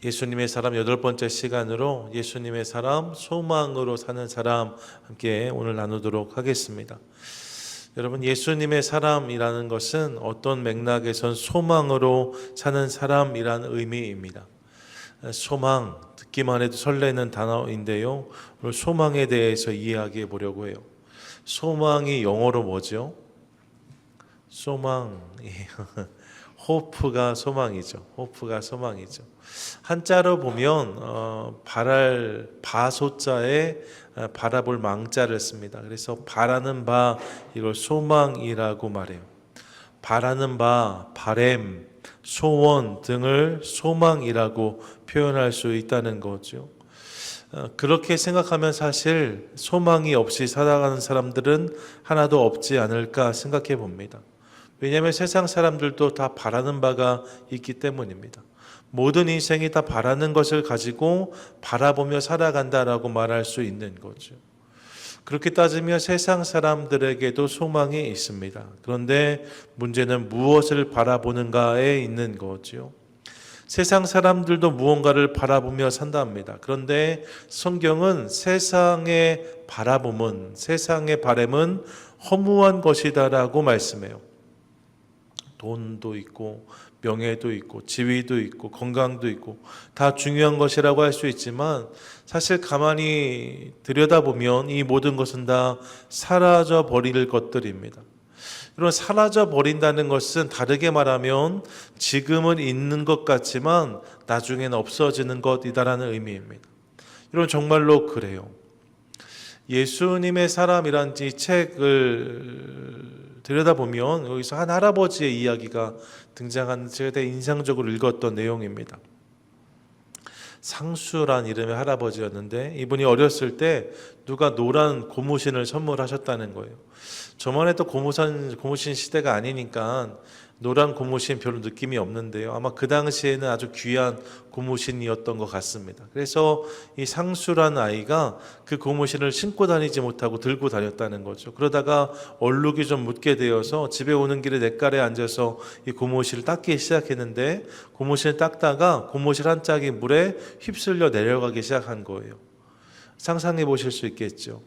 예수님의 사람 8번째 시간으로 예수님의 사람, 소망으로 사는 사람 함께 오늘 나누도록 하겠습니다. 여러분, 예수님의 사람이라는 것은 어떤 맥락에선 소망으로 사는 사람이라는 의미입니다. 소망, 듣기만 해도 설레는 단어인데요. 오늘 소망에 대해서 이야기해 보려고 해요. 소망이 영어로 뭐죠? 소망, 호프가 소망이죠. 호프가 소망이죠. 한자로 보면 바소자에 바라볼 망자를 씁니다. 그래서 바라는 바, 이걸 소망이라고 말해요. 바라는 바, 바램, 소원 등을 소망이라고 표현할 수 있다는 거죠. 그렇게 생각하면 사실 소망이 없이 살아가는 사람들은 하나도 없지 않을까 생각해 봅니다. 왜냐하면 세상 사람들도 다 바라는 바가 있기 때문입니다. 모든 인생이 다 바라는 것을 가지고 바라보며 살아간다라고 말할 수 있는 거죠. 그렇게 따지면 세상 사람들에게도 소망이 있습니다. 그런데 문제는 무엇을 바라보는가에 있는 거죠. 세상 사람들도 무언가를 바라보며 산답니다. 그런데 성경은 세상의 바라봄은, 세상의 바램은 허무한 것이다라고 말씀해요. 돈도 있고 명예도 있고 지위도 있고 건강도 있고 다 중요한 것이라고 할 수 있지만 사실 가만히 들여다보면 이 모든 것은 다 사라져 버릴 것들입니다. 이런 사라져 버린다는 것은 다르게 말하면 지금은 있는 것 같지만 나중에는 없어지는 것이다라는 의미입니다. 이런 정말로 그래요. 예수님의 사람이란 이 책을 들여다보면 여기서 한 할아버지의 이야기가 등장하는 제가 되게 인상적으로 읽었던 내용입니다. 상수란 이름의 할아버지였는데 이분이 어렸을 때 누가 노란 고무신을 선물하셨다는 거예요. 저만 해도 고무신 시대가 아니니까 노란 고무신 별로 느낌이 없는데요. 아마 그 당시에는 아주 귀한 고무신이었던 것 같습니다. 그래서 이 상수란 아이가 그 고무신을 신고 다니지 못하고 들고 다녔다는 거죠. 그러다가 얼룩이 좀 묻게 되어서 집에 오는 길에 냇가에 앉아서 이 고무신을 닦기 시작했는데 고무신을 닦다가 고무신 한 짝이 물에 휩쓸려 내려가기 시작한 거예요. 상상해 보실 수 있겠죠.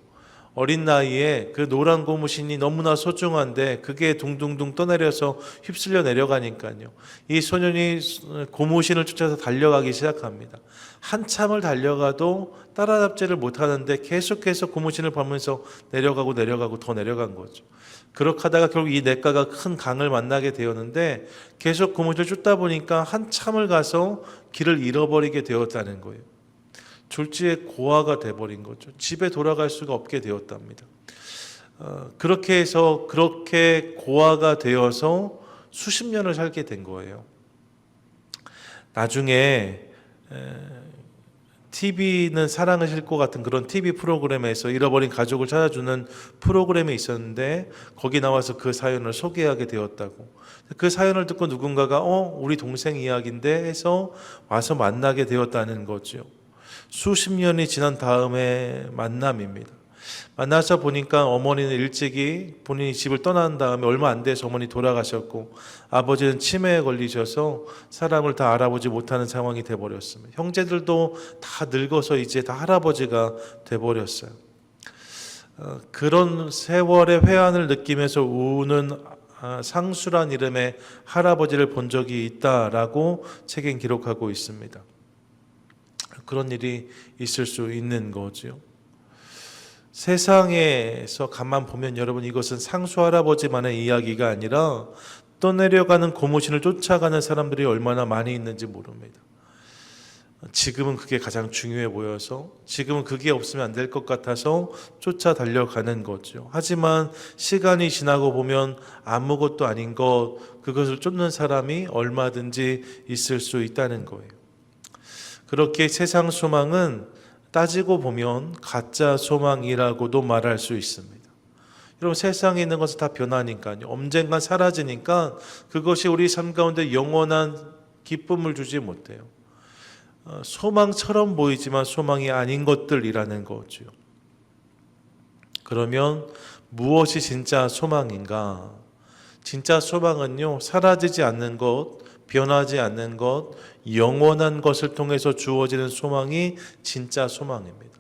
어린 나이에 그 노란 고무신이 너무나 소중한데 그게 둥둥둥 떠내려서 휩쓸려 내려가니까요. 이 소년이 고무신을 쫓아서 달려가기 시작합니다. 한참을 달려가도 따라잡지를 못하는데 계속해서 고무신을 밟으면서 내려가고 더 내려간 거죠. 그렇게 하다가 결국 이 냇가가 큰 강을 만나게 되었는데 계속 고무신을 쫓다 보니까 한참을 가서 길을 잃어버리게 되었다는 거예요. 졸지에 고아가 돼버린 거죠. 집에 돌아갈 수가 없게 되었답니다. 그렇게 해서 그렇게 고아가 되어서 수십 년을 살게 된 거예요. 나중에 TV는 사랑을 싣고 같은 그런 TV 프로그램에서 잃어버린 가족을 찾아주는 프로그램이 있었는데 거기 나와서 그 사연을 소개하게 되었다고. 그 사연을 듣고 누군가가 우리 동생 이야기인데 해서 와서 만나게 되었다는 거죠. 수십 년이 지난 다음에 만남입니다. 만나서 보니까 어머니는 일찍이 본인이 집을 떠난 다음에 얼마 안 돼서 어머니 돌아가셨고 아버지는 치매에 걸리셔서 사람을 다 알아보지 못하는 상황이 돼버렸습니다. 형제들도 다 늙어서 이제 다 할아버지가 돼버렸어요. 그런 세월의 회한을 느끼면서 우는 상수란 이름의 할아버지를 본 적이 있다라고 책엔 기록하고 있습니다. 그런 일이 있을 수 있는 거죠. 세상에서 가만 보면 여러분 이것은 상수 할아버지만의 이야기가 아니라 떠내려가는 고무신을 쫓아가는 사람들이 얼마나 많이 있는지 모릅니다. 지금은 그게 가장 중요해 보여서 지금은 그게 없으면 안 될 것 같아서 쫓아 달려가는 거죠. 하지만 시간이 지나고 보면 아무것도 아닌 그것을 쫓는 사람이 얼마든지 있을 수 있다는 거예요. 그렇게 세상 소망은 따지고 보면 가짜 소망이라고도 말할 수 있습니다. 여러분 세상에 있는 것은 다 변하니까요. 언젠간 사라지니까 그것이 우리 삶 가운데 영원한 기쁨을 주지 못해요. 소망처럼 보이지만 소망이 아닌 것들이라는 거죠. 그러면 무엇이 진짜 소망인가? 진짜 소망은요, 사라지지 않는 것, 변하지 않는 것, 영원한 것을 통해서 주어지는 소망이 진짜 소망입니다.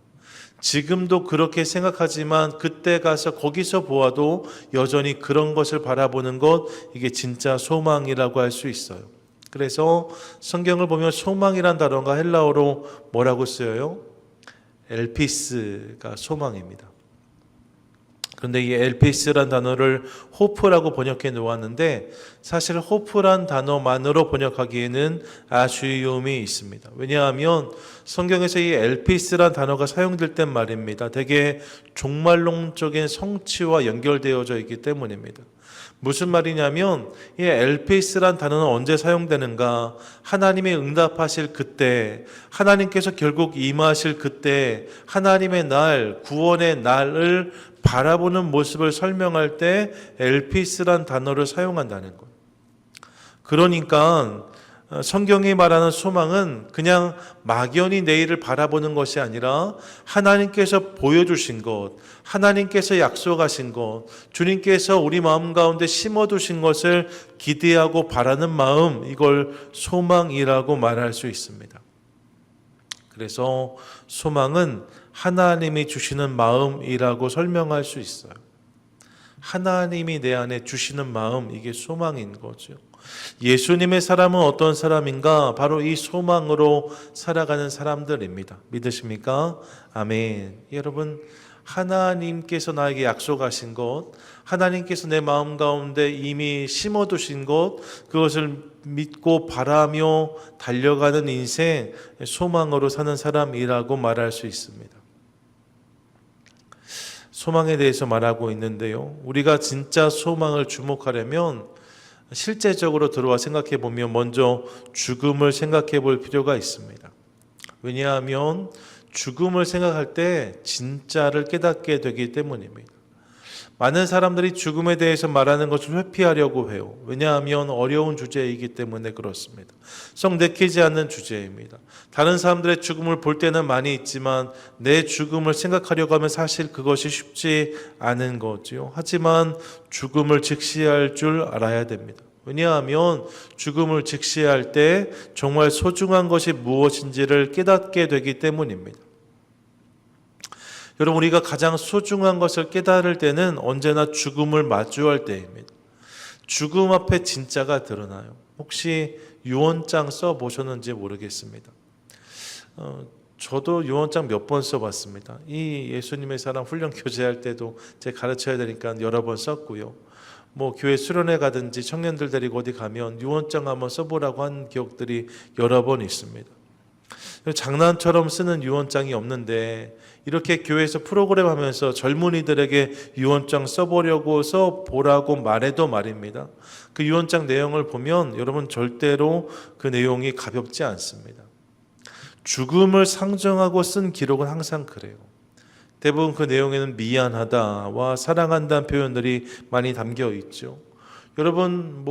지금도 그렇게 생각하지만 그때 가서 거기서 보아도 여전히 그런 것을 바라보는 것, 이게 진짜 소망이라고 할 수 있어요. 그래서 성경을 보면 소망이란 단어가 헬라어로 뭐라고 쓰여요? 엘피스가 소망입니다. 그런데 이 엘피스란 단어를 호프라고 번역해 놓았는데 사실 호프란 단어만으로 번역하기에는 아쉬움이 있습니다. 왜냐하면 성경에서 이 엘피스란 단어가 사용될 땐 말입니다. 되게 종말론적인 성취와 연결되어져 있기 때문입니다. 무슨 말이냐면 이 엘피스란 단어는 언제 사용되는가? 하나님의 응답하실 그때, 하나님께서 결국 임하실 그때, 하나님의 날, 구원의 날을 바라보는 모습을 설명할 때 엘피스란 단어를 사용한다는 거예요. 그러니까 성경이 말하는 소망은 그냥 막연히 내일을 바라보는 것이 아니라 하나님께서 보여주신 것, 하나님께서 약속하신 것, 주님께서 우리 마음 가운데 심어두신 것을 기대하고 바라는 마음, 이걸 소망이라고 말할 수 있습니다. 그래서 소망은 하나님이 주시는 마음이라고 설명할 수 있어요. 하나님이 내 안에 주시는 마음, 이게 소망인 거죠. 예수님의 사람은 어떤 사람인가? 바로 이 소망으로 살아가는 사람들입니다. 믿으십니까? 아멘. 여러분, 하나님께서 나에게 약속하신 것, 하나님께서 내 마음 가운데 이미 심어두신 것, 그것을 믿고 바라며 달려가는 인생, 소망으로 사는 사람이라고 말할 수 있습니다. 소망에 대해서 말하고 있는데요, 우리가 진짜 소망을 주목하려면 실제적으로 들어와 생각해 보면 먼저 죽음을 생각해 볼 필요가 있습니다. 왜냐하면 죽음을 생각할 때 진짜를 깨닫게 되기 때문입니다. 많은 사람들이 죽음에 대해서 말하는 것을 회피하려고 해요. 왜냐하면 어려운 주제이기 때문에 그렇습니다. 썩 내키지 않는 주제입니다. 다른 사람들의 죽음을 볼 때는 많이 있지만 내 죽음을 생각하려고 하면 사실 그것이 쉽지 않은 거지요. 하지만 죽음을 직시할 줄 알아야 됩니다. 왜냐하면 죽음을 직시할 때 정말 소중한 것이 무엇인지를 깨닫게 되기 때문입니다. 여러분, 우리가 가장 소중한 것을 깨달을 때는 언제나 죽음을 마주할 때입니다. 죽음 앞에 진짜가 드러나요. 혹시 유언장 써보셨는지 모르겠습니다. 저도 유언장 몇 번 써봤습니다. 이 예수님의 사랑 훈련 교제할 때도 제가 가르쳐야 되니까 여러 번 썼고요. 교회 수련회 가든지 청년들 데리고 어디 가면 유언장 한번 써보라고 한 기억들이 여러 번 있습니다. 장난처럼 쓰는 유언장이 없는데 이렇게 교회에서 프로그램 하면서 젊은이들에게 유언장 써보려고 써보라고 말해도 말입니다. 그 유언장 내용을 보면 여러분 절대로 그 내용이 가볍지 않습니다. 죽음을 상정하고 쓴 기록은 항상 그래요. 대부분 그 내용에는 미안하다와 사랑한다는 표현들이 많이 담겨 있죠. 여러분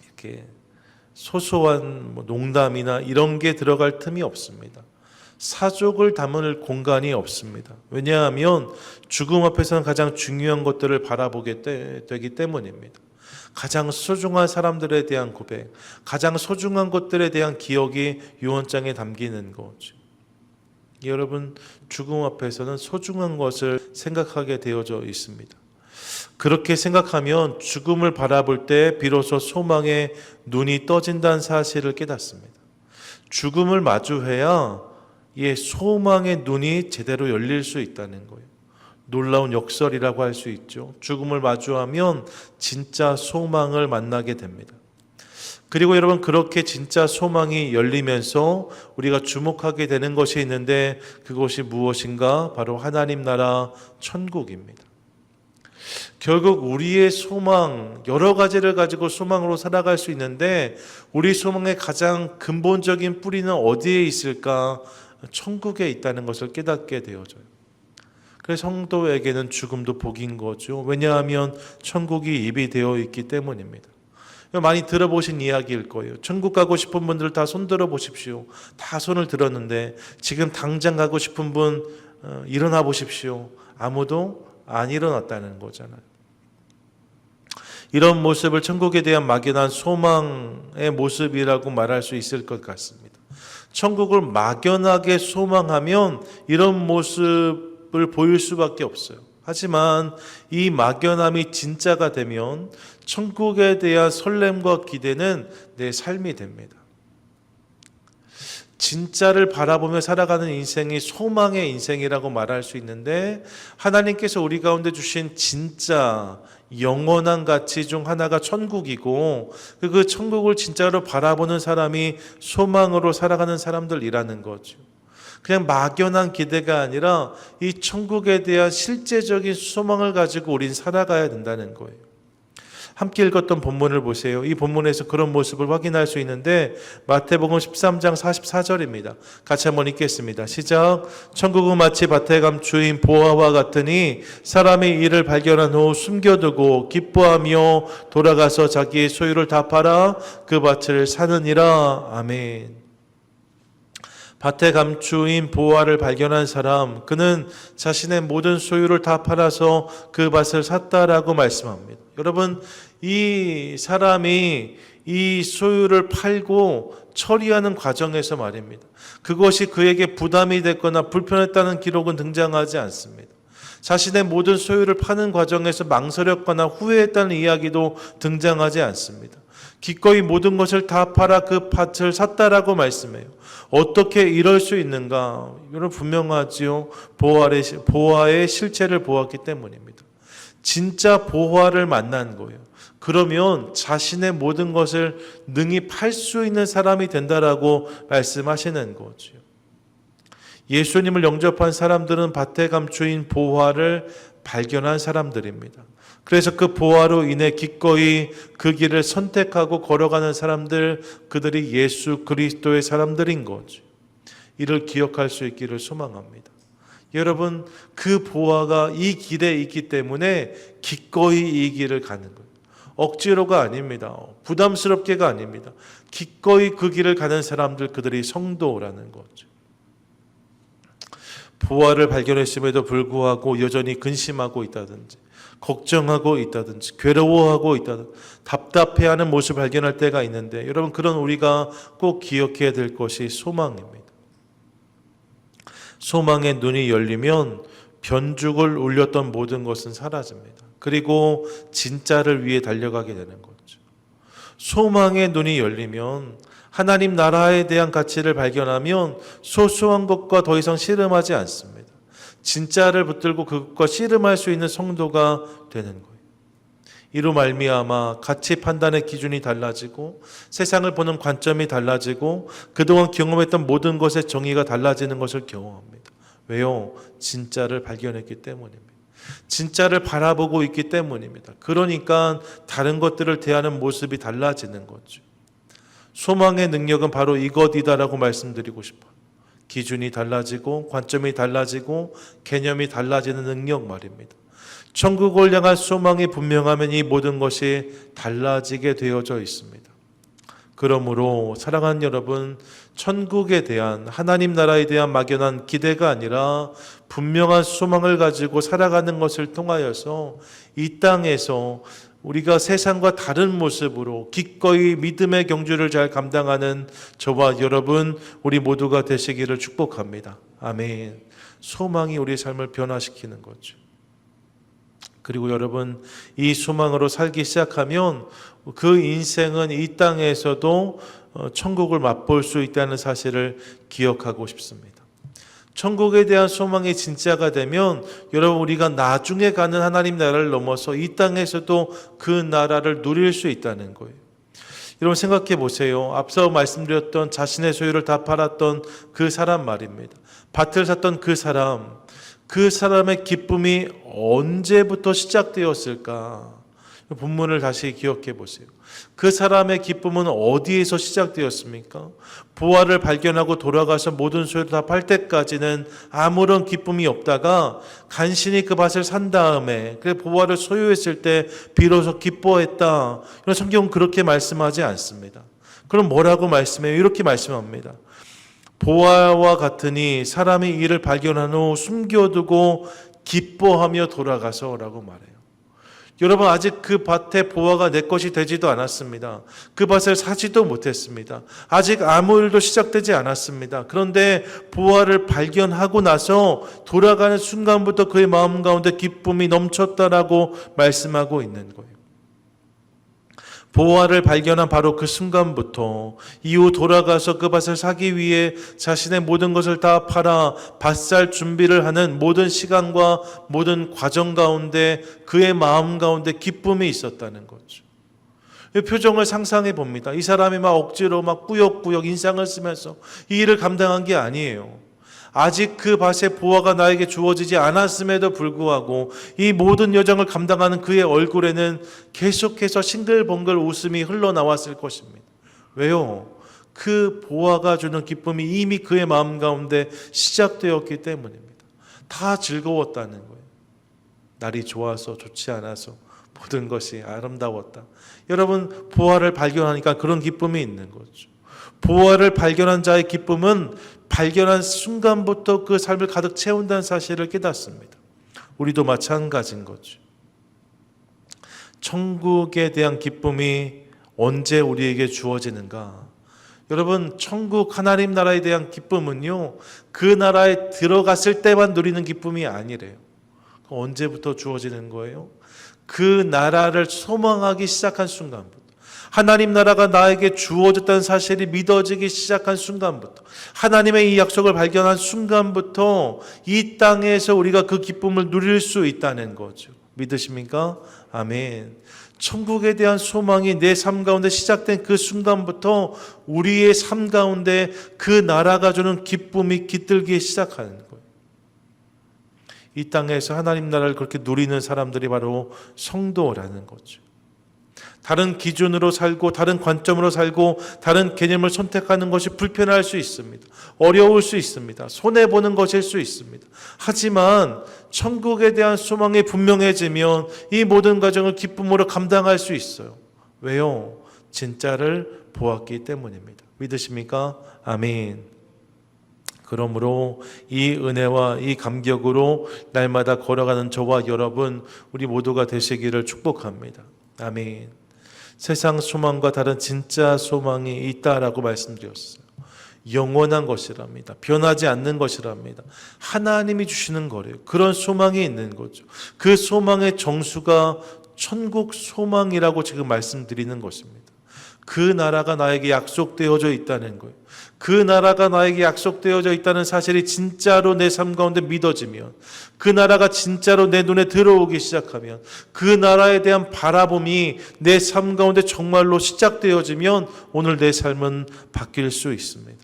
이렇게 소소한 농담이나 이런 게 들어갈 틈이 없습니다. 사족을 담을 공간이 없습니다. 왜냐하면 죽음 앞에서는 가장 중요한 것들을 바라보게 되기 때문입니다. 가장 소중한 사람들에 대한 고백, 가장 소중한 것들에 대한 기억이 유언장에 담기는 거죠. 여러분, 죽음 앞에서는 소중한 것을 생각하게 되어져 있습니다. 그렇게 생각하면 죽음을 바라볼 때 비로소 소망의 눈이 떠진다는 사실을 깨닫습니다. 죽음을 마주해야 소망의 눈이 제대로 열릴 수 있다는 거예요. 놀라운 역설이라고 할 수 있죠. 죽음을 마주하면 진짜 소망을 만나게 됩니다. 그리고 여러분, 그렇게 진짜 소망이 열리면서 우리가 주목하게 되는 것이 있는데 그것이 무엇인가? 바로 하나님 나라 천국입니다. 결국 우리의 소망, 여러 가지를 가지고 소망으로 살아갈 수 있는데 우리 소망의 가장 근본적인 뿌리는 어디에 있을까? 천국에 있다는 것을 깨닫게 되어져요. 그래서 성도에게는 죽음도 복인 거죠. 왜냐하면 천국이 입이 되어 있기 때문입니다. 많이 들어보신 이야기일 거예요. 천국 가고 싶은 분들 다 손 들어 보십시오. 다 손을 들었는데 지금 당장 가고 싶은 분 일어나 보십시오. 아무도 안 일어났다는 거잖아요. 이런 모습을 천국에 대한 막연한 소망의 모습이라고 말할 수 있을 것 같습니다. 천국을 막연하게 소망하면 이런 모습을 보일 수밖에 없어요. 하지만 이 막연함이 진짜가 되면 천국에 대한 설렘과 기대는 내 삶이 됩니다. 진짜를 바라보며 살아가는 인생이 소망의 인생이라고 말할 수 있는데, 하나님께서 우리 가운데 주신 진짜 영원한 가치 중 하나가 천국이고, 그 천국을 진짜로 바라보는 사람이 소망으로 살아가는 사람들이라는 거죠. 그냥 막연한 기대가 아니라 이 천국에 대한 실제적인 소망을 가지고 우린 살아가야 된다는 거예요. 함께 읽었던 본문을 보세요. 이 본문에서 그런 모습을 확인할 수 있는데, 마태복음 13장 44절입니다. 같이 한번 읽겠습니다. 시작. 천국은 마치 밭에 감추인 보화와 같으니 사람이 이를 발견한 후 숨겨두고 기뻐하며 돌아가서 자기의 소유를 다 팔아 그 밭을 사느니라. 아멘. 밭에 감추인 보화를 발견한 사람, 그는 자신의 모든 소유를 다 팔아서 그 밭을 샀다라고 말씀합니다. 여러분, 이 사람이 이 소유를 팔고 처리하는 과정에서 말입니다. 그것이 그에게 부담이 됐거나 불편했다는 기록은 등장하지 않습니다. 자신의 모든 소유를 파는 과정에서 망설였거나 후회했다는 이야기도 등장하지 않습니다. 기꺼이 모든 것을 다 팔아 그 밭을 샀다라고 말씀해요. 어떻게 이럴 수 있는가? 이건 분명하지요. 보화의 실체를 보았기 때문입니다. 진짜 보화를 만난 거예요. 그러면 자신의 모든 것을 능히 팔 수 있는 사람이 된다라고 말씀하시는 거죠. 예수님을 영접한 사람들은 밭에 감추인 보화를 발견한 사람들입니다. 그래서 그 보화로 인해 기꺼이 그 길을 선택하고 걸어가는 사람들, 그들이 예수 그리스도의 사람들인 거죠. 이를 기억할 수 있기를 소망합니다. 여러분, 그 보화가 이 길에 있기 때문에 기꺼이 이 길을 가는 거예요. 억지로가 아닙니다. 부담스럽게가 아닙니다. 기꺼이 그 길을 가는 사람들, 그들이 성도라는 거죠. 보화를 발견했음에도 불구하고 여전히 근심하고 있다든지, 걱정하고 있다든지, 괴로워하고 있다든지, 답답해하는 모습을 발견할 때가 있는데, 여러분, 그런 우리가 꼭 기억해야 될 것이 소망입니다. 소망의 눈이 열리면 변죽을 울렸던 모든 것은 사라집니다. 그리고 진짜를 위해 달려가게 되는 거죠. 소망의 눈이 열리면, 하나님 나라에 대한 가치를 발견하면 소소한 것과 더 이상 씨름하지 않습니다. 진짜를 붙들고 그것과 씨름할 수 있는 성도가 되는 거예요. 이로 말미암아 가치 판단의 기준이 달라지고, 세상을 보는 관점이 달라지고, 그동안 경험했던 모든 것의 정의가 달라지는 것을 경험합니다. 왜요? 진짜를 발견했기 때문입니다. 진짜를 바라보고 있기 때문입니다. 그러니까 다른 것들을 대하는 모습이 달라지는 거죠. 소망의 능력은 바로 이것이다라고 말씀드리고 싶어요. 기준이 달라지고, 관점이 달라지고, 개념이 달라지는 능력 말입니다. 천국을 향한 소망이 분명하면 이 모든 것이 달라지게 되어져 있습니다. 그러므로 사랑하는 여러분, 천국에 대한, 하나님 나라에 대한 막연한 기대가 아니라 분명한 소망을 가지고 살아가는 것을 통하여서 이 땅에서 우리가 세상과 다른 모습으로 기꺼이 믿음의 경주를 잘 감당하는 저와 여러분, 우리 모두가 되시기를 축복합니다. 아멘. 소망이 우리의 삶을 변화시키는 거죠. 그리고 여러분, 이 소망으로 살기 시작하면 그 인생은 이 땅에서도 천국을 맛볼 수 있다는 사실을 기억하고 싶습니다. 천국에 대한 소망이 진짜가 되면 여러분, 우리가 나중에 가는 하나님 나라를 넘어서 이 땅에서도 그 나라를 누릴 수 있다는 거예요. 여러분, 생각해 보세요. 앞서 말씀드렸던 자신의 소유를 다 팔았던 그 사람 말입니다. 밭을 샀던 그 사람의 기쁨이 언제부터 시작되었을까? 본문을 다시 기억해 보세요. 그 사람의 기쁨은 어디에서 시작되었습니까? 보화를 발견하고 돌아가서 모든 소유를 다 팔 때까지는 아무런 기쁨이 없다가 간신히 그 밭을 산 다음에 그 보화를 소유했을 때 비로소 기뻐했다. 성경은 그렇게 말씀하지 않습니다. 그럼 뭐라고 말씀해요? 이렇게 말씀합니다. 보화와 같으니 사람이 이를 발견한 후 숨겨두고 기뻐하며 돌아가서라고 말해요. 여러분, 아직 그 밭의 보화가 내 것이 되지도 않았습니다. 그 밭을 사지도 못했습니다. 아직 아무 일도 시작되지 않았습니다. 그런데 보화를 발견하고 나서 돌아가는 순간부터 그의 마음 가운데 기쁨이 넘쳤다라고 말씀하고 있는 거예요. 보화를 발견한 바로 그 순간부터 이후 돌아가서 그 밭을 사기 위해 자신의 모든 것을 다 팔아 밭살 준비를 하는 모든 시간과 모든 과정 가운데 그의 마음 가운데 기쁨이 있었다는 거죠. 이 표정을 상상해 봅니다. 이 사람이 막 억지로 막 꾸역꾸역 인상을 쓰면서 이 일을 감당한 게 아니에요. 아직 그 밭의 보화가 나에게 주어지지 않았음에도 불구하고 이 모든 여정을 감당하는 그의 얼굴에는 계속해서 싱글벙글 웃음이 흘러나왔을 것입니다. 왜요? 그 보화가 주는 기쁨이 이미 그의 마음 가운데 시작되었기 때문입니다. 다 즐거웠다는 거예요. 날이 좋아서 좋지 않아서 모든 것이 아름다웠다. 여러분, 보화를 발견하니까 그런 기쁨이 있는 거죠. 보화를 발견한 자의 기쁨은 발견한 순간부터 그 삶을 가득 채운다는 사실을 깨닫습니다. 우리도 마찬가지인 거죠. 천국에 대한 기쁨이 언제 우리에게 주어지는가? 여러분, 천국 하나님 나라에 대한 기쁨은요, 그 나라에 들어갔을 때만 누리는 기쁨이 아니래요. 언제부터 주어지는 거예요? 그 나라를 소망하기 시작한 순간부터, 하나님 나라가 나에게 주어졌다는 사실이 믿어지기 시작한 순간부터, 하나님의 이 약속을 발견한 순간부터 이 땅에서 우리가 그 기쁨을 누릴 수 있다는 거죠. 믿으십니까? 아멘. 천국에 대한 소망이 내 삶 가운데 시작된 그 순간부터 우리의 삶 가운데 그 나라가 주는 기쁨이 깃들기 시작하는 거예요. 이 땅에서 하나님 나라를 그렇게 누리는 사람들이 바로 성도라는 거죠. 다른 기준으로 살고 다른 관점으로 살고 다른 개념을 선택하는 것이 불편할 수 있습니다. 어려울 수 있습니다. 손해보는 것일 수 있습니다. 하지만 천국에 대한 소망이 분명해지면 이 모든 과정을 기쁨으로 감당할 수 있어요. 왜요? 진짜를 보았기 때문입니다. 믿으십니까? 아멘. 그러므로 이 은혜와 이 감격으로 날마다 걸어가는 저와 여러분, 우리 모두가 되시기를 축복합니다. 아멘. 세상 소망과 다른 진짜 소망이 있다라고 말씀드렸어요. 영원한 것이랍니다. 변하지 않는 것이랍니다. 하나님이 주시는 거래요. 그런 소망이 있는 거죠. 그 소망의 정수가 천국 소망이라고 지금 말씀드리는 것입니다. 그 나라가 나에게 약속되어져 있다는 거예요. 그 나라가 나에게 약속되어져 있다는 사실이 진짜로 내 삶 가운데 믿어지면, 그 나라가 진짜로 내 눈에 들어오기 시작하면, 그 나라에 대한 바라봄이 내 삶 가운데 정말로 시작되어지면 오늘 내 삶은 바뀔 수 있습니다.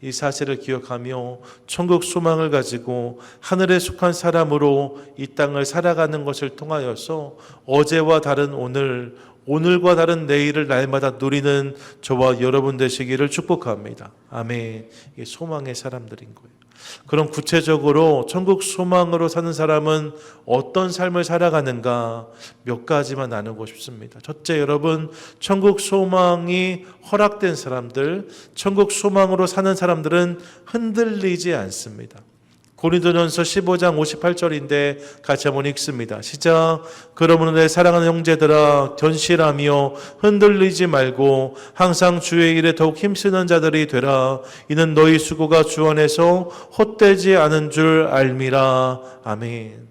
이 사실을 기억하며 천국 소망을 가지고 하늘에 속한 사람으로 이 땅을 살아가는 것을 통하여서 어제와 다른 오늘, 오늘과 다른 내일을 날마다 누리는 저와 여러분 되시기를 축복합니다. 아멘. 이게 소망의 사람들인 거예요. 그럼 구체적으로 천국 소망으로 사는 사람은 어떤 삶을 살아가는가 몇 가지만 나누고 싶습니다. 첫째, 여러분, 천국 소망이 허락된 사람들, 천국 소망으로 사는 사람들은 흔들리지 않습니다. 고린도전서 15장 58절인데 같이 한번 읽습니다. 시작. 그러므로 내 사랑하는 형제들아, 견실하며 흔들리지 말고 항상 주의 일에 더욱 힘쓰는 자들이 되라. 이는 너희 수고가 주 안에서 헛되지 않은 줄 알미라. 아멘.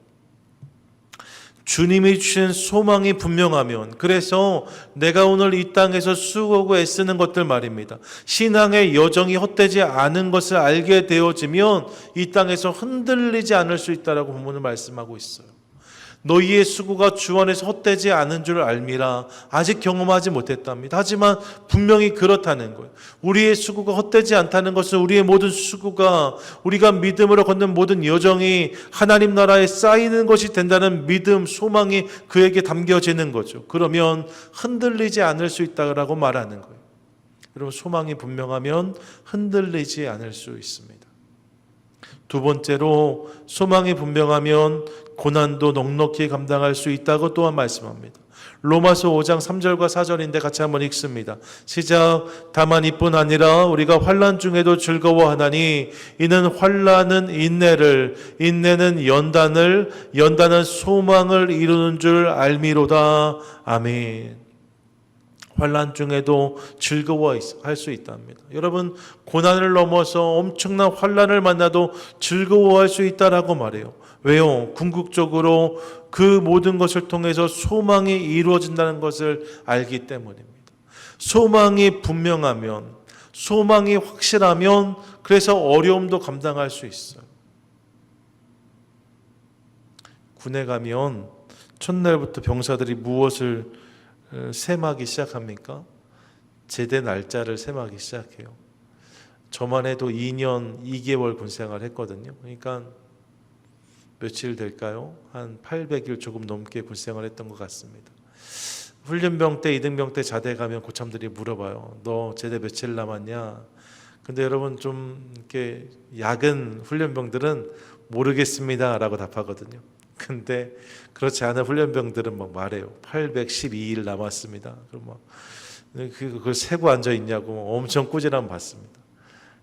주님이 주신 소망이 분명하면, 그래서 내가 오늘 이 땅에서 수고하고 애쓰는 것들 말입니다, 신앙의 여정이 헛되지 않은 것을 알게 되어지면 이 땅에서 흔들리지 않을 수 있다라고 본문은 말씀하고 있어요. 너희의 수고가 주 안에서 헛되지 않은 줄 알미라. 아직 경험하지 못했답니다. 하지만 분명히 그렇다는 거예요. 우리의 수고가 헛되지 않다는 것은 우리의 모든 수고가, 우리가 믿음으로 걷는 모든 여정이 하나님 나라에 쌓이는 것이 된다는 믿음, 소망이 그에게 담겨지는 거죠. 그러면 흔들리지 않을 수 있다고 말하는 거예요. 여러분, 소망이 분명하면 흔들리지 않을 수 있습니다. 두 번째로 소망이 분명하면 고난도 넉넉히 감당할 수 있다고 또한 말씀합니다. 로마서 5장 3절과 4절인데 같이 한번 읽습니다. 시작. 다만 이뿐 아니라 우리가 환난 중에도 즐거워하나니 이는 환난은 인내를, 인내는 연단을, 연단은 소망을 이루는 줄 알미로다. 아멘. 환난 중에도 즐거워할 수 있답니다. 여러분, 고난을 넘어서 엄청난 환난을 만나도 즐거워할 수 있다라고 말해요. 왜요? 궁극적으로 그 모든 것을 통해서 소망이 이루어진다는 것을 알기 때문입니다. 소망이 분명하면, 소망이 확실하면 그래서 어려움도 감당할 수 있어요. 군에 가면 첫날부터 병사들이 무엇을 셈하기 시작합니까? 제대 날짜를 셈하기 시작해요. 저만 해도 2년 2개월 군생활 했거든요. 그러니까 며칠 될까요? 한 800일 조금 넘게 군생활 했던 것 같습니다. 훈련병 때, 이등병 때 자대 가면 고참들이 물어봐요. 너 제대 며칠 남았냐? 근데 여러분 좀 이렇게 약은 훈련병들은 모르겠습니다 라고 답하거든요. 근데 그렇지 않은 훈련병들은 막 말해요. 812일 남았습니다. 그럼 막 그걸 세고 앉아 있냐고 엄청 꾸지람 받습니다.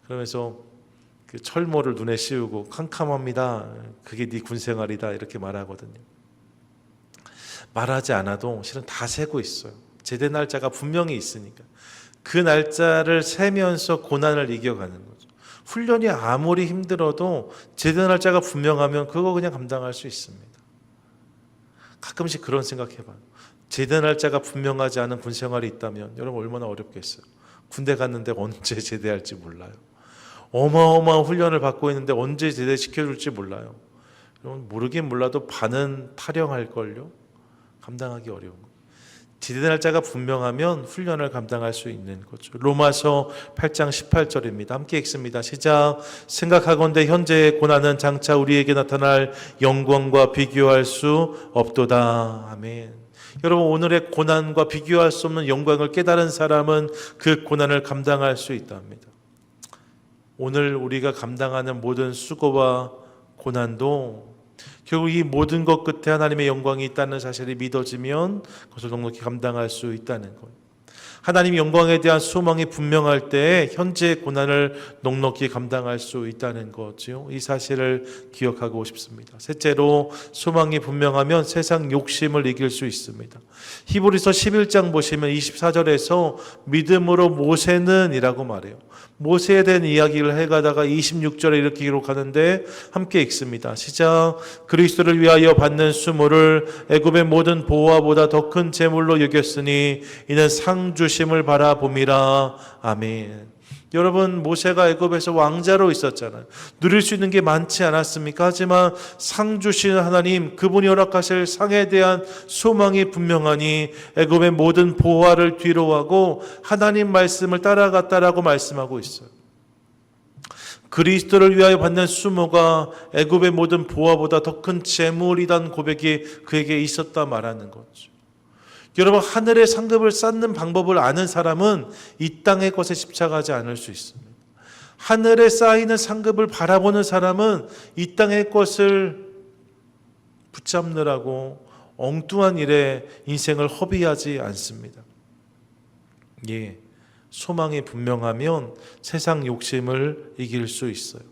그러면서 그 철모를 눈에 씌우고 캄캄합니다. 그게 네 군생활이다 이렇게 말하거든요. 말하지 않아도 실은 다 세고 있어요. 제대 날짜가 분명히 있으니까 그 날짜를 세면서 고난을 이겨가는 거죠. 훈련이 아무리 힘들어도 제대 날짜가 분명하면 그거 그냥 감당할 수 있습니다. 가끔씩 그런 생각해봐요. 제대 날짜가 분명하지 않은 군 생활이 있다면 여러분 얼마나 어렵겠어요. 군대 갔는데 언제 제대할지 몰라요. 어마어마한 훈련을 받고 있는데 언제 제대시켜줄지 몰라요. 여러분 모르긴 몰라도 반은 탈영할걸요. 감당하기 어려운 거예요. 제대 날짜가 분명하면 훈련을 감당할 수 있는 거죠. 로마서 8장 18절입니다. 함께 읽습니다. 시작. 생각하건대 현재의 고난은 장차 우리에게 나타날 영광과 비교할 수 없도다. 아멘. 여러분 오늘의 고난과 비교할 수 없는 영광을 깨달은 사람은 그 고난을 감당할 수 있답니다. 오늘 우리가 감당하는 모든 수고와 고난도 결국 이 모든 것 끝에 하나님의 영광이 있다는 사실이 믿어지면 그것을 넉넉히 감당할 수 있다는 것. 하나님의 영광에 대한 소망이 분명할 때 현재의 고난을 넉넉히 감당할 수 있다는 거죠. 이 사실을 기억하고 싶습니다. 셋째로 소망이 분명하면 세상 욕심을 이길 수 있습니다. 히브리서 11장 보시면 24절에서 믿음으로 모세는 이라고 말해요. 모세에 대한 이야기를 해가다가 26절에 이렇게 기록하는데 함께 읽습니다. 시작. 그리스도를 위하여 받는 수모를 애굽의 모든 보화보다 더 큰 재물로 여겼으니 이는 상 주심을 바라봄이라. 아멘. 여러분 모세가 애굽에서 왕자로 있었잖아요. 누릴 수 있는 게 많지 않았습니까? 하지만 상 주시는 하나님, 그분이 허락하실 상에 대한 소망이 분명하니 애굽의 모든 보화를 뒤로하고 하나님 말씀을 따라갔다라고 말씀하고 있어요. 그리스도를 위하여 받는 수모가 애굽의 모든 보화보다 더 큰 재물이란 고백이 그에게 있었다 말하는 거죠. 여러분 하늘의 상급을 쌓는 방법을 아는 사람은 이 땅의 것에 집착하지 않을 수 있습니다. 하늘에 쌓이는 상급을 바라보는 사람은 이 땅의 것을 붙잡느라고 엉뚱한 일에 인생을 허비하지 않습니다. 예, 소망이 분명하면 세상 욕심을 이길 수 있어요.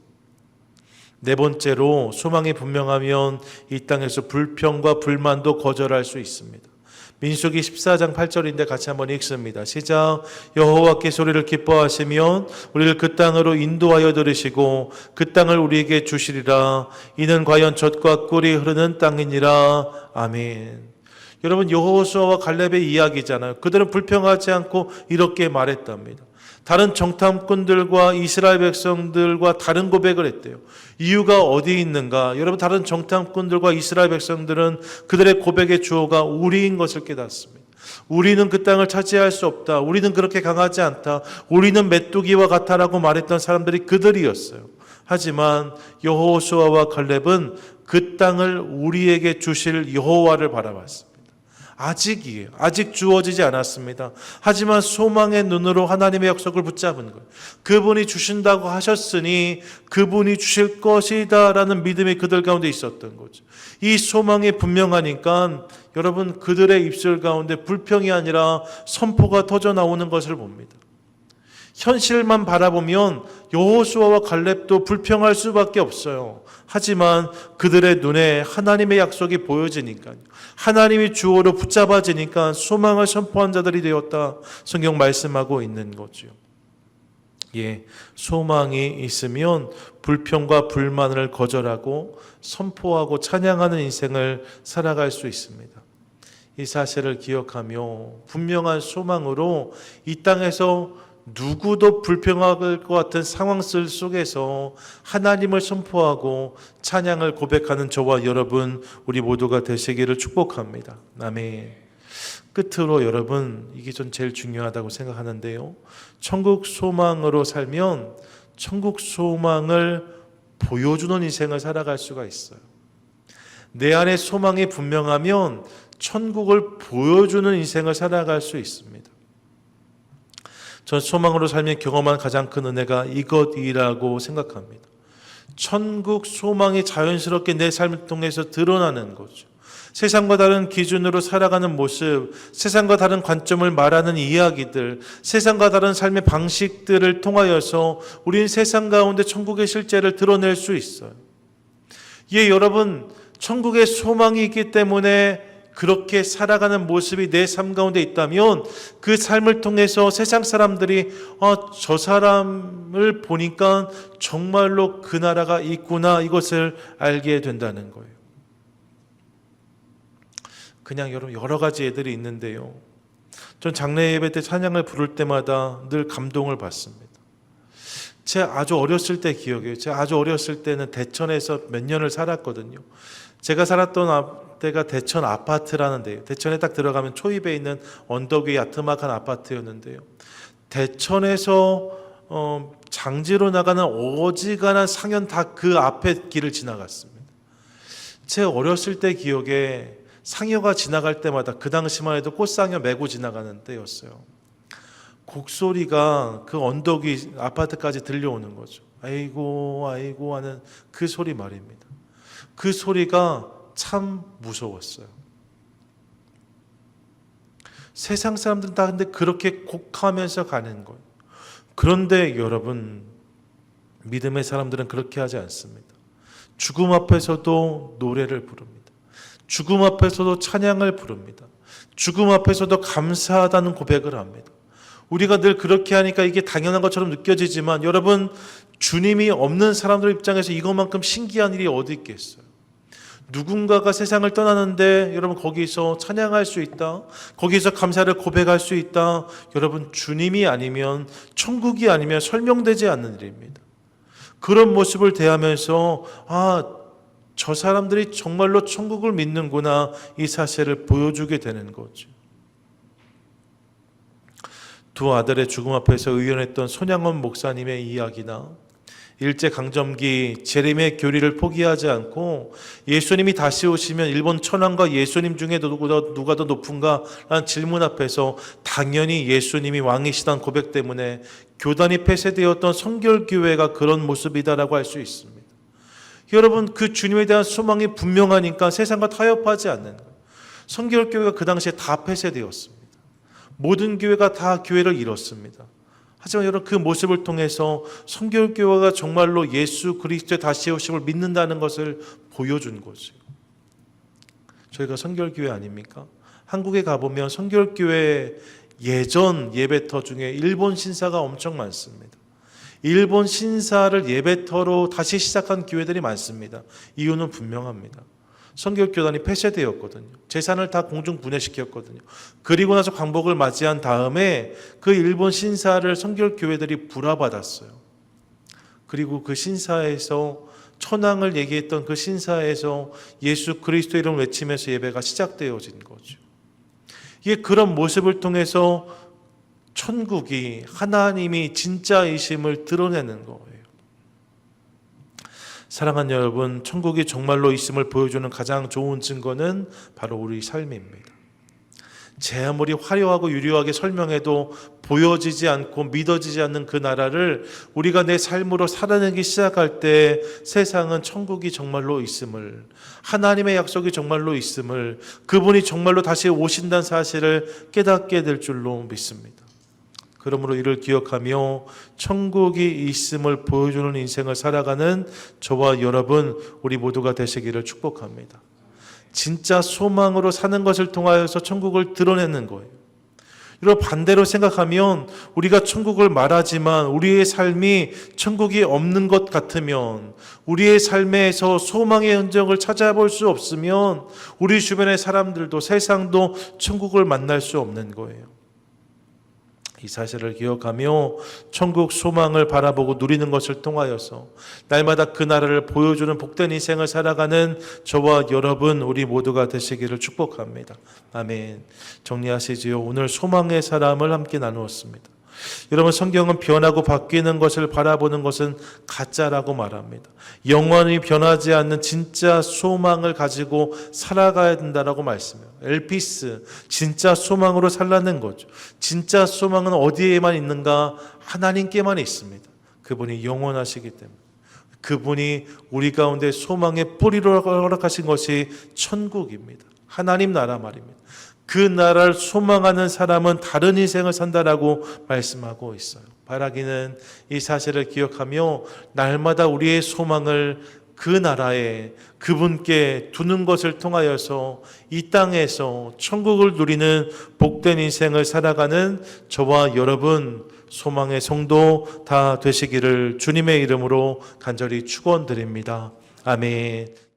네 번째로 소망이 분명하면 이 땅에서 불평과 불만도 거절할 수 있습니다. 민수기 14장 8절인데 같이 한번 읽습니다. 시작. 여호와께 소리를 기뻐하시면 우리를 그 땅으로 인도하여 들으시고 그 땅을 우리에게 주시리라. 이는 과연 젖과 꿀이 흐르는 땅이니라. 아멘. 여러분 여호수아와 갈렙의 이야기잖아요. 그들은 불평하지 않고 이렇게 말했답니다. 다른 정탐꾼들과 이스라엘 백성들과 다른 고백을 했대요. 이유가 어디 있는가? 여러분 다른 정탐꾼들과 이스라엘 백성들은 그들의 고백의 주어가 우리인 것을 깨닫습니다. 우리는 그 땅을 차지할 수 없다. 우리는 그렇게 강하지 않다. 우리는 메뚜기와 같다라고 말했던 사람들이 그들이었어요. 하지만 여호수아와 갈렙은 그 땅을 우리에게 주실 여호와를 바라봤습니다. 아직이에요. 아직 주어지지 않았습니다. 하지만 소망의 눈으로 하나님의 약속을 붙잡은 거예요. 그분이 주신다고 하셨으니 그분이 주실 것이다 라는 믿음이 그들 가운데 있었던 거죠. 이 소망이 분명하니까 여러분, 그들의 입술 가운데 불평이 아니라 선포가 터져 나오는 것을 봅니다. 현실만 바라보면 여호수아와 갈렙도 불평할 수밖에 없어요. 하지만 그들의 눈에 하나님의 약속이 보여지니까, 하나님이 주어로 붙잡아지니까 소망을 선포한 자들이 되었다, 성경 말씀하고 있는 거죠. 예, 소망이 있으면 불평과 불만을 거절하고 선포하고 찬양하는 인생을 살아갈 수 있습니다. 이 사실을 기억하며 분명한 소망으로 이 땅에서 누구도 불평할 것 같은 상황 속에서 하나님을 선포하고 찬양을 고백하는 저와 여러분, 우리 모두가 되시기를 축복합니다. 아멘. 끝으로 여러분, 이게 전 제일 중요하다고 생각하는데요, 천국 소망으로 살면 천국 소망을 보여주는 인생을 살아갈 수가 있어요. 내 안에 소망이 분명하면 천국을 보여주는 인생을 살아갈 수 있습니다. 전 소망으로 살며 경험한 가장 큰 은혜가 이것이라고 생각합니다. 천국 소망이 자연스럽게 내 삶을 통해서 드러나는 거죠. 세상과 다른 기준으로 살아가는 모습, 세상과 다른 관점을 말하는 이야기들, 세상과 다른 삶의 방식들을 통하여서 우리는 세상 가운데 천국의 실제를 드러낼 수 있어요. 예, 여러분, 천국의 소망이 있기 때문에 그렇게 살아가는 모습이 내 삶 가운데 있다면 그 삶을 통해서 세상 사람들이 저 사람을 보니까 정말로 그 나라가 있구나, 이것을 알게 된다는 거예요. 그냥 여러 가지 애들이 있는데요, 전 장례 예배 때 찬양을 부를 때마다 늘 감동을 받습니다. 제가 아주 어렸을 때 기억해요. 제가 아주 어렸을 때는 대천에서 몇 년을 살았거든요. 제가 살았던 때가 대천 아파트라는 데요. 대천에 딱 들어가면 초입에 있는 언덕 위에 야트막한 아파트였는데요, 대천에서 장지로 나가는 어지간한 상현 다 그 앞에 길을 지나갔습니다. 제 어렸을 때 기억에 상여가 지나갈 때마다, 그 당시만 해도 꽃상여 메고 지나가는 때였어요, 곡소리가 그 언덕 위 아파트까지 들려오는 거죠. 아이고 아이고 하는 그 소리 말입니다. 그 소리가 참 무서웠어요. 세상 사람들은 다 근데 그렇게 곡하면서 가는 거예요. 그런데 여러분, 믿음의 사람들은 그렇게 하지 않습니다. 죽음 앞에서도 노래를 부릅니다. 죽음 앞에서도 찬양을 부릅니다. 죽음 앞에서도 감사하다는 고백을 합니다. 우리가 늘 그렇게 하니까 이게 당연한 것처럼 느껴지지만 여러분, 주님이 없는 사람들 입장에서 이것만큼 신기한 일이 어디 있겠어요. 누군가가 세상을 떠나는데 여러분, 거기서 찬양할 수 있다, 거기서 감사를 고백할 수 있다, 여러분, 주님이 아니면, 천국이 아니면 설명되지 않는 일입니다. 그런 모습을 대하면서 저 사람들이 정말로 천국을 믿는구나, 이 사실을 보여주게 되는 거죠. 두 아들의 죽음 앞에서 의연했던 손양원 목사님의 이야기나 일제강점기 재림의 교리를 포기하지 않고 예수님이 다시 오시면 일본 천황과 예수님 중에 누가 더 높은가 라는 질문 앞에서 당연히 예수님이 왕이시다는 고백 때문에 교단이 폐쇄되었던 성결교회가 그런 모습이다라고 할 수 있습니다. 여러분, 그 주님에 대한 소망이 분명하니까 세상과 타협하지 않는 거예요. 성결교회가 그 당시에 다 폐쇄되었습니다. 모든 교회가 다 교회를 잃었습니다. 하지만 여러분, 그 모습을 통해서 성결교회가 정말로 예수 그리스도의 다시 오심을 믿는다는 것을 보여준 거죠. 저희가 성결교회 아닙니까? 한국에 가보면 성결교회 예전 예배터 중에 일본 신사가 엄청 많습니다. 일본 신사를 예배터로 다시 시작한 교회들이 많습니다. 이유는 분명합니다. 성결교단이 폐쇄되었거든요. 재산을 다 공중 분해시켰거든요. 그리고 나서 광복을 맞이한 다음에 그 일본 신사를 성결교회들이 불화받았어요. 그리고 그 신사에서 천황을 얘기했던 그 신사에서 예수 그리스도 이름을 외치면서 예배가 시작되어진 거죠. 이게 그런 모습을 통해서 천국이, 하나님이 진짜이심을 드러내는 거예요. 사랑하는 여러분, 천국이 정말로 있음을 보여주는 가장 좋은 증거는 바로 우리 삶입니다. 제 아무리 화려하고 유려하게 설명해도 보여지지 않고 믿어지지 않는 그 나라를 우리가 내 삶으로 살아내기 시작할 때 세상은 천국이 정말로 있음을, 하나님의 약속이 정말로 있음을, 그분이 정말로 다시 오신다는 사실을 깨닫게 될 줄로 믿습니다. 그러므로 이를 기억하며 천국이 있음을 보여주는 인생을 살아가는 저와 여러분, 우리 모두가 되시기를 축복합니다. 진짜 소망으로 사는 것을 통하여서 천국을 드러내는 거예요. 여러분, 반대로 생각하면 우리가 천국을 말하지만 우리의 삶이 천국이 없는 것 같으면, 우리의 삶에서 소망의 흔적을 찾아볼 수 없으면 우리 주변의 사람들도 세상도 천국을 만날 수 없는 거예요. 이 사실을 기억하며 천국 소망을 바라보고 누리는 것을 통하여서 날마다 그 나라를 보여주는 복된 인생을 살아가는 저와 여러분, 우리 모두가 되시기를 축복합니다. 아멘. 정리하시지요. 오늘 소망의 사람을 함께 나누었습니다. 여러분, 성경은 변하고 바뀌는 것을 바라보는 것은 가짜라고 말합니다. 영원히 변하지 않는 진짜 소망을 가지고 살아가야 된다라고 말씀해요. 엘피스, 진짜 소망으로 살라는 거죠. 진짜 소망은 어디에만 있는가? 하나님께만 있습니다. 그분이 영원하시기 때문에. 그분이 우리 가운데 소망의 뿌리로 허락하신 것이 천국입니다. 하나님 나라 말입니다. 그 나라를 소망하는 사람은 다른 인생을 산다라고 말씀하고 있어요. 바라기는 이 사실을 기억하며 날마다 우리의 소망을 그 나라에 그분께 두는 것을 통하여서 이 땅에서 천국을 누리는 복된 인생을 살아가는 저와 여러분, 소망의 성도 다 되시기를 주님의 이름으로 간절히 축원드립니다. 아멘.